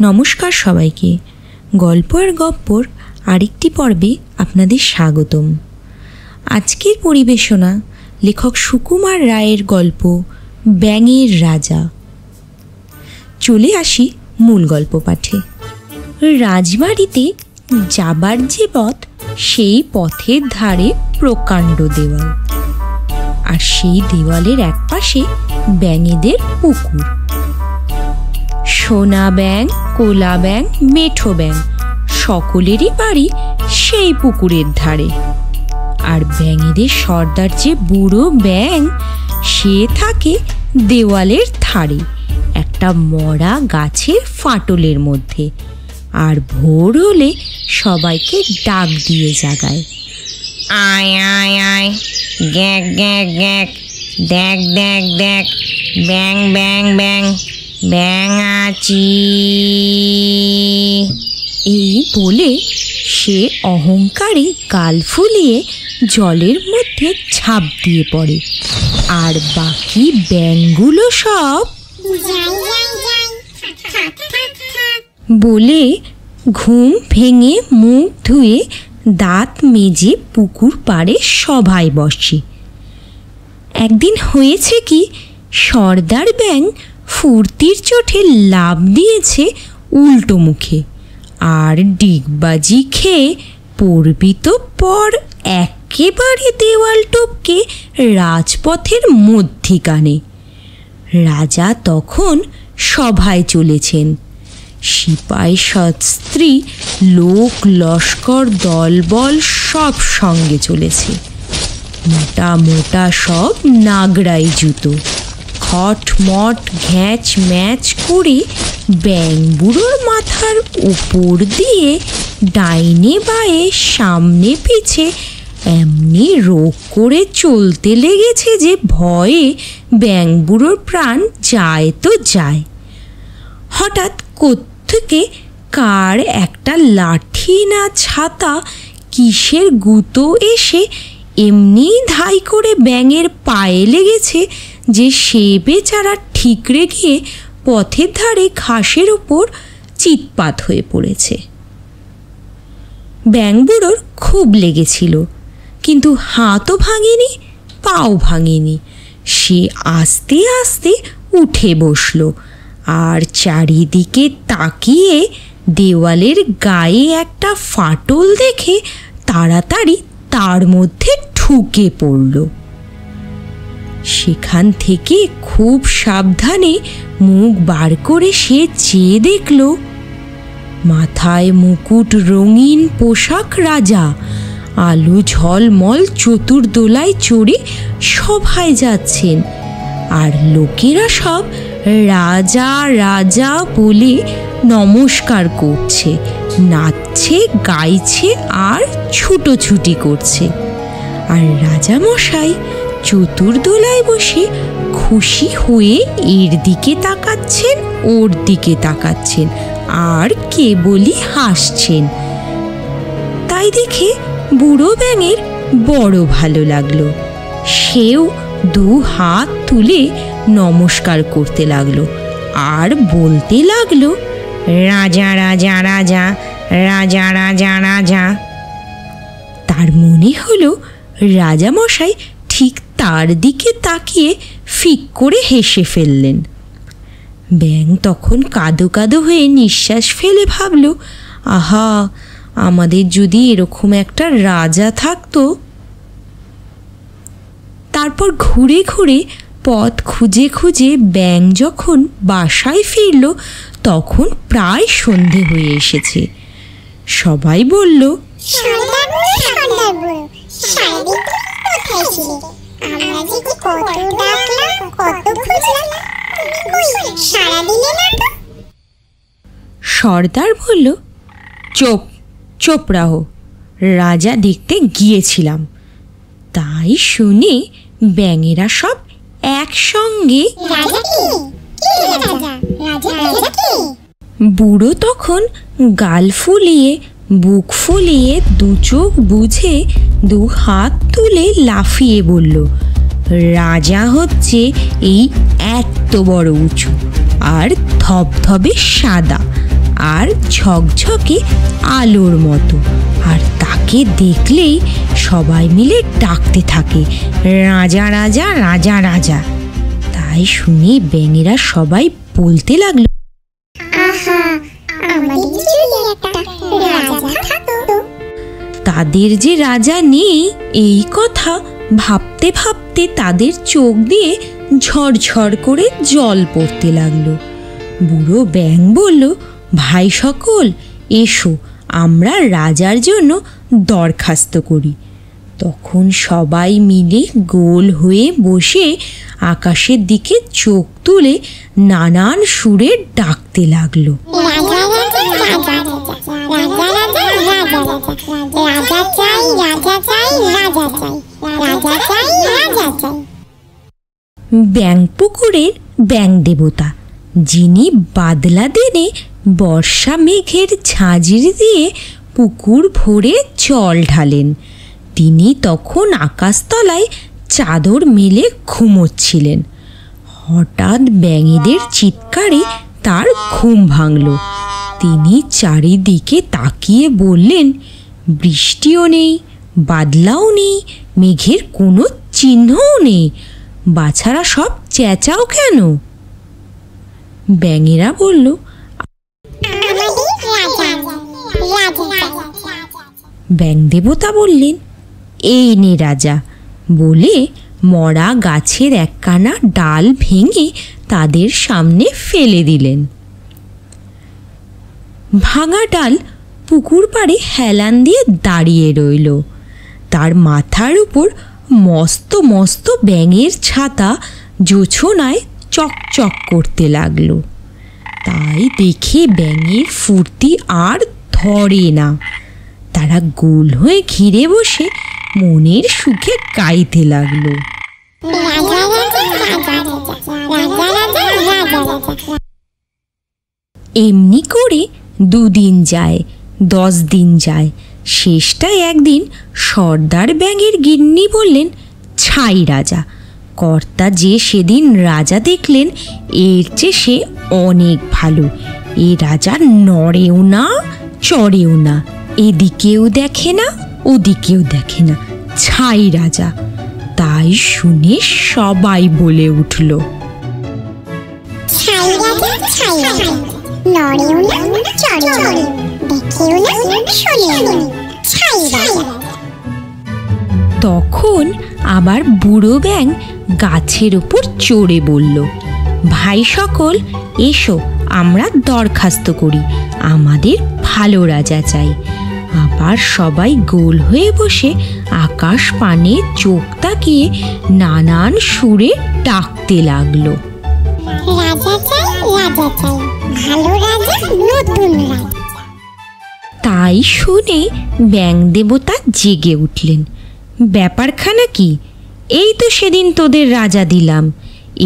নমস্কার সবাইকে। গল্প আর গপ্পর আরেকটি পর্বে আপনাদের স্বাগতম। আজকের পরিবেশনা লেখক সুকুমার রায়ের গল্প ব্যাঙের রাজা। চলে আসি মূল গল্প পাঠে। রাজবাড়িতে যাবার যে পথ, সেই পথের ধারে প্রকাণ্ড দেওয়াল, আর সেই দেওয়ালের এক পাশে ব্যাঙেদের পুকুর। সোনা ব্যাঙ, কোলা ব্যাঙ, মেঠো ব্যাঙ সকলেরই বাড়ি সেই পুকুরের ধারে। আর ব্যাঙেদের সর্দার যে বুড়ো ব্যাঙ, সে থাকে দেওয়ালের ধারে একটা মরা গাছের ফাটলের মধ্যে, আর ভোর হলে সবাইকে ডাক দিয়ে জাগায়, আয় আয় আয়, গ্যাক গ্যাক গ্যাক, দেখ দেখ দেখ, ব্যাং ব্যাং ব্যাং, ব্যাং আছি। এই বলে সে অহংকারে গাল ফুলিয়ে জলের মধ্যে ঝাঁপ দিয়ে পড়ে, আর বাকি ব্যাঙগুলো সব বলে ঘুম ভেঙে মুখ ধুয়ে দাঁত মেজে পুকুর পাড়ে সবাই বসে। একদিন হয়েছে কি, সর্দার ব্যাঙ ফুর্তির চোটে লাফ দিয়েছে উল্টো মুখে, আর ডিগবাজি খেয়ে পড়বি তো পর একেবারে দেওয়াল টপকে রাজপথের মধ্যিখানে। রাজা তখন সভায় চলেছেন। সিপাই সস্ত্রী লোক লস্কর দলবল সব সঙ্গে চলেছে। মোটা মোটা সব নাগরাই জুতো খটমট ঘ্যাচ ম্যাচ করে ব্যাঙবুড়োর মাথার উপর দিয়ে ডাইনে বায়ে সামনে পিছে এমনি রোগ করে চলতে লেগেছে যে ভয়ে ব্যাঙবুড়োর প্রাণ যায় তো যায়। হঠাৎ কোত্থেকে কার একটা লাঠি না ছাতা কিসের গুঁতো এসে এমনি ধাই করে ব্যাঙের পায়ে লেগেছে যে সে বেচারা ঠিকরে গিয়ে পথের ধারে ঘাসের উপর চিৎপাত হয়ে পড়েছে। ব্যাঙবুড়োর খুব লেগেছিল, কিন্তু হাতও ভাঙেনি, পাও ভাঙেনি। সে আস্তে আস্তে উঠে বসল, আর চারিদিকে তাকিয়ে দেওয়ালের গায়ে একটা ফাটল দেখে তাড়াতাড়ি তার মধ্যে ঢুকে পড়ল। সেখান থেকে খুব সাবধানে মুখ বার করে সে চেয়ে দেখল, মাথায় মুকুট, রঙিন পোশাক রাজা আলু ঝলমল চতুর্দোলায় চড়ে সভায় যাচ্ছেন, আর লোকেরা সব রাজা রাজা বলে নমস্কার করছে, নাচছে, গাইছে আর ছুটোছুটি করছে। আর রাজামশাই চতুর্দোলায় বসে খুশি হয়ে এর দিকে তাকাচ্ছেন, ওর দিকে তাকাচ্ছেন, আর কেবলই হাসছেন। তাই দেখে বুড়ো ব্যাঙের বড় ভালো লাগলো। সেও দু হাত তুলে নমস্কার করতে লাগলো, আর বলতে লাগলো, রাজা রাজা রাজা, রাজা রাজা রাজা। তার মনে হলো রাজামশাই ঠিক তার দিকে তাকিয়ে ফিক করে হেসে ফেললেন। ব্যাঙ তখন কাঁদো কাঁদো হয়ে নিঃশ্বাস ফেলে ভাবল, আহা, আমাদের যদি এরকম একটা রাজা থাকতো। তারপর ঘুরে ঘুরে পথ খুঁজে খুঁজে ব্যাঙ যখন বাসায় ফিরল, তখন প্রায় সন্ধে হয়ে এসেছে। সবাই বলল, সর্দার বলল, চোপ চোপ রাহো, রাজা দেখতে গিয়েছিলাম। তাই শুনে ব্যাঙেরা সব একসঙ্গে বুড়ো তখন গাল ফুলিয়ে বুক ফুলিয়ে দু চোখ বুঝে দু হাত তুলে লাফিয়ে বলল, রাজা হচ্ছে এই এত বড় উঁচু আর ধবধবে সাদা, আর ঝকঝকে আলোর মতো, আর তাকে দেখলেই সবাই মিলে ডাকতে থাকে, রাজা রাজা রাজা রাজা। তাই শুনে ব্যাঙেরা সবাই বলতে লাগলো, তাদের যে রাজা নেই এই কথা ভাবতে ভাবতে তাদের চোখ দিয়ে ঝরঝর করে জল পড়তে লাগলো। বুড়ো ব্যাঙ বলল, ভাই সকল, এসো আমরা রাজার জন্য দরখাস্ত করি। তখন সবাই মিলে গোল হয়ে বসে আকাশের দিকে চোখ তুলে নানান সুরে ডাকতে লাগলো, ব্যাঙ পুকুরের ব্যাঙ দেবতা, যিনি বাদলা দিনে বর্ষা মেঘের ঝাঁঝির দিয়ে পুকুর ভরে জল ঢালেন, তিনি তখন আকাশতলায় চাদর মেলে ঘুমোচ্ছিলেন। হঠাৎ ব্যাঙেদের চিৎকারে তার ঘুম ভাঙল। তিনি চারিদিকে তাকিয়ে বললেন, বৃষ্টিও নেই, বাদলাও নেই, মেঘের কোনো চিহ্নও নেই, বাছারা সব চেঁচাও কেন? ব্যাঙেরা বলল, ব্যাঙ দেবতা বললেন, এই নে রাজা, বলে মরা গাছের একখানা ডাল ভেঙে তাদের সামনে ফেলে দিলেন। ভাঙা ডাল পুকুর পাড়ে হেলান দিয়ে দাঁড়িয়ে রইল। তার মাথার উপর মস্ত মস্ত ব্যাঙের ছাতা জোছনায় চকচক করতে লাগলো। তাই দেখে ব্যাঙের ফুর্তি আর ধরে না। তারা গোল হয়ে ঘিরে বসে মনের সুখে গাইতে লাগলো, এমনি করে 2 দিন যায়, 10 দিন যায়। শেষটায় একদিন সর্দার ব্যাঙের গিন্নি বললেন, ছাই রাজা, কর্তা যে সেদিন রাজা দেখলেন এর চেয়ে সে অনেক ভালো। এ রাজা নড়েও না, চড়েও না, এদিকেও দেখে না, ওদিকেও দেখে না, ছাই রাজা। তাই শুনে সবাই বলে উঠল, তখন আবার বুড়ো ব্যাঙ গাছের উপর চড়ে বলল, ভাই সকল, এসো আমরা দরখাস্ত করি, আমাদের ভালো রাজা চাই। আবার সবাই গোল হয়ে বসে আকাশ পানে চোখ তাকিয়ে নানান সুরে ডাকতে লাগলো, তাই শুনে ব্যাঙ দেবতা জেগে উঠলেন, ব্যাপারখানা কি? এই তো সেদিন তোদের রাজা দিলাম,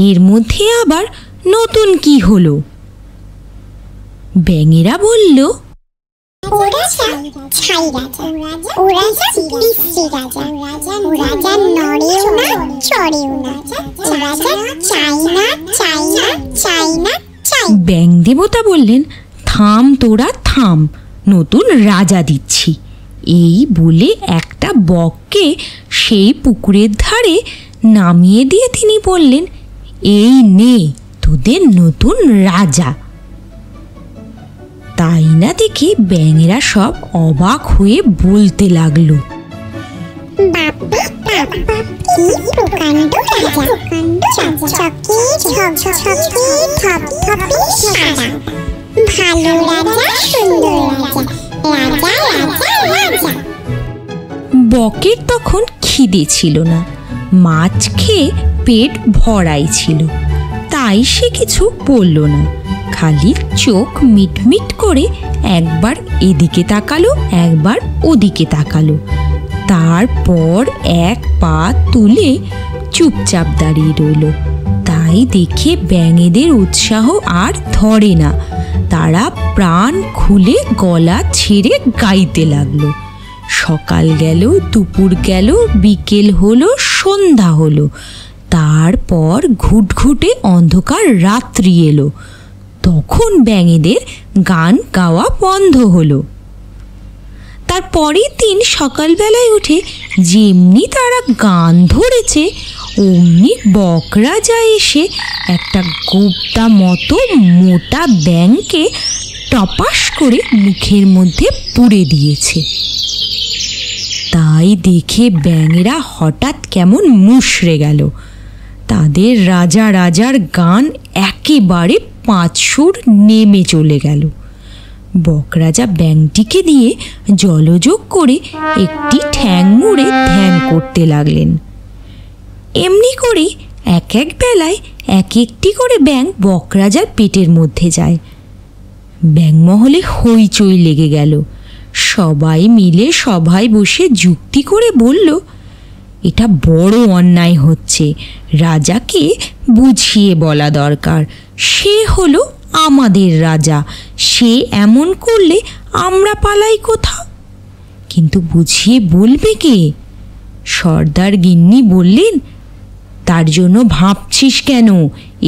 এর মধ্যে আবার নতুন কি হলো? ব্যাঙেরা বলল, ব্যাঙ দেবতা বললেন, থাম তোরা থাম, নতুন রাজা দিচ্ছি। এই বলে একটা বককে সেই পুকুরের ধারে নামিয়ে দিয়ে তিনি বললেন, এই নে তোদের নতুন রাজা। তাই না দেখে ব্যাঙেরা সব অবাক হয়ে বলতে লাগলো, বকের তখন খিদে ছিল না, মাছ খেয়ে পেট ভরাই ছিল, তাই সে কিছু বলল না, খালি চোখ মিটমিট করে একবার এদিকে তাকালো, একবার ওদিকে তাকালো। তারপর এক পা তুলে চুপচাপ দাঁড়িয়ে রইল। তাই দেখে ব্যাঙেদের উৎসাহ আর ধরে না, তারা প্রাণ খুলে গলা ছেড়ে গাইতে লাগলো। সকাল গেল, দুপুর গেল, বিকেল হলো, সন্ধ্যা হলো, তারপর ঘুটঘুটে অন্ধকার রাত্রি এলো। তখন ব্যাঙেদের গান গাওয়া বন্ধ হলো। তার পরের দিন সকালবেলায় উঠে যেমনি তারা গান ধরেছে অমনি বকরাজা এসে একটা গোবদা মতো মোটা ব্যাঙকে টপাস করে মুখের মধ্যে পুরে দিয়েছে। তাই দেখে ব্যাঙেরা হঠাৎ কেমন মুষড়ে গেল। তাদের রাজা রাজার গান একেবারে 5 সুর নেমে চলে গেল। বকরাজা ব্যাঙটিকে দিয়ে জলযোগ করে একটি ঠ্যাং মুড়ে ধ্যান করতে লাগলেন। এমনি করে এক এক বেলায় এক একটি করে ব্যাঙ বকরাজার পেটের মধ্যে যায়। ব্যাঙমহলে হইচই লেগে গেল। সবাই মিলে সভায় বসে যুক্তি করে বলল, এটা বড় অন্যায় হচ্ছে, রাজাকে বুঝিয়ে বলা দরকার। সে হলো আমাদের রাজা, সে এমন করলে আমরা পালাই কোথাও? কিন্তু বুঝিয়ে বলবে কে? সর্দার গিন্নি বললেন, তার জন্য ভাবছিস কেন?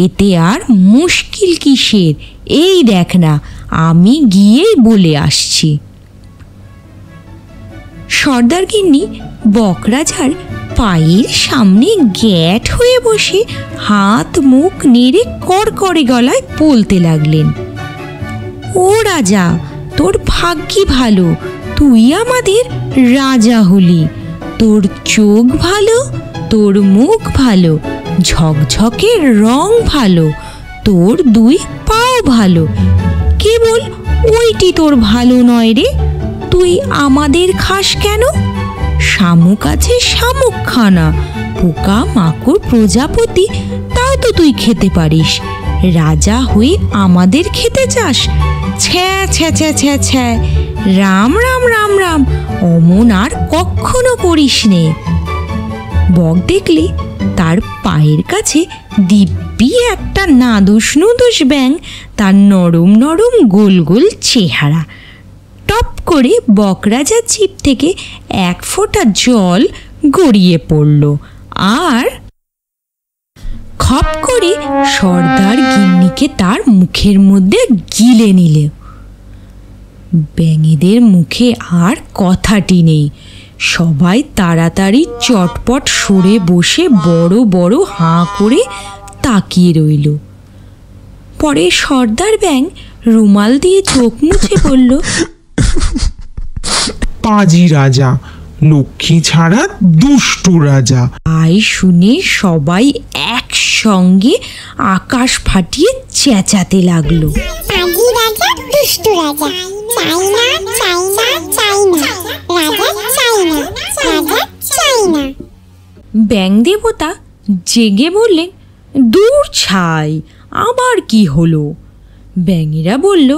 এতে আর মুশকিল কিসের? এই দেখ না, আমি গিয়েই বলে আসছি। সর্দার গিন্নি বকরাজার পায়ের সামনে গ্যাট হয়ে বসে হাত মুখ নেড়ে কড়কড়ে গলায় বলতে লাগলেন, ও রাজা, তোর ভাগ্যি ভালো, তুই আমাদের রাজা হলি। তোর চোখ ভালো, তোর মুখ ভালো, ঝকঝকের রং ভালো, তোর 2 পাও ভালো, কেবল ওইটি তোর ভালো নয় রে। তুই আমাদের খাস কেন? শামুক আছে শামুক খানা, পোকা মাকড় প্রজাপতি, তাও তো তুই খেতে পারিস। রাজা হয়ে আমাদের খেতে চাস? ছ্যা ছ্যা ছ্যা ছ্যা ছ্যা, রাম রাম রাম রাম, অমন আর কখনো করিস নে। বক দেখলি তার পায়ের কাছে দিব্যি একটা নাদুস নুদুস ব্যাঙ, তার নরম নরম গোল গোল চেহারা। টপ করে বকরাজার জিভ থেকে 1 ফোঁটা জল গড়িয়ে পড়ল আর খপ করে সর্দার গিন্নিকে তার মুখের মধ্যে গিলে নিলে। ব্যাঙেদের মুখে আর কথাটি নেই। সবাই তাড়াতাড়ি চটপট সরে বসে বড় বড় হাঁ করে তাকিয়ে রইল। পরে সর্দার ব্যাঙ রুমাল দিয়ে চোখ মুছে বলল, পাজি রাজা, লক্ষ্মী ছাড়া দুষ্টু রাজা। আই শুনে সবাই একসঙ্গে আকাশ ফাটিয়ে চেঁচাতে লাগলো, পাজি রাজা, দুষ্টু রাজা, চাই না চাই না চাই না, রাজা চাই না, রাজা চাই না। ব্যাঙ দেবতা জেগে বললেন, দূর ছাই, আবার কি হলো? ব্যাঙেরা বলল,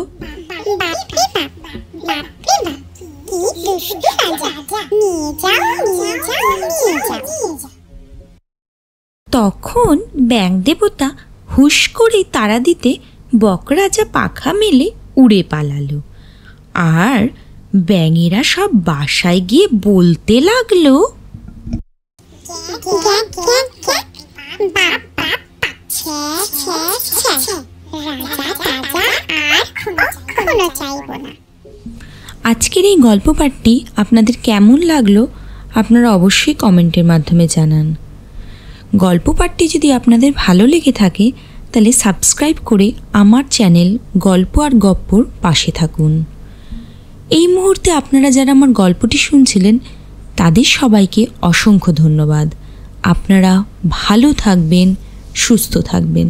বাপরে বাপ, বাপরে বাপ, কি দুষ্টু রাজা, নিয়ে যাও নিয়ে যাও নিয়ে যাও। তখন ব্যাঙ দেবতা হুশ করে তাড়া দিতে বকরাজা পাখা মেলে উড়ে পালালো। আর ব্যাঙেরা সব বাসায় গিয়ে বলতে লাগলো, আজকের এই গল্প পাঠটি আপনাদের কেমন লাগলো আপনারা অবশ্যই কমেন্টের মাধ্যমে জানান। গল্প পাঠটি যদি আপনাদের ভালো লেগে থাকে তাহলে সাবস্ক্রাইব করে আমার চ্যানেল গল্প আর গপ্পর পাশে থাকুন। এই মুহূর্তে আপনারা যারা আমার গল্পটি শুনছিলেন তাদের সবাইকে অসংখ্য ধন্যবাদ। আপনারা ভালো থাকবেন, সুস্থ থাকবেন।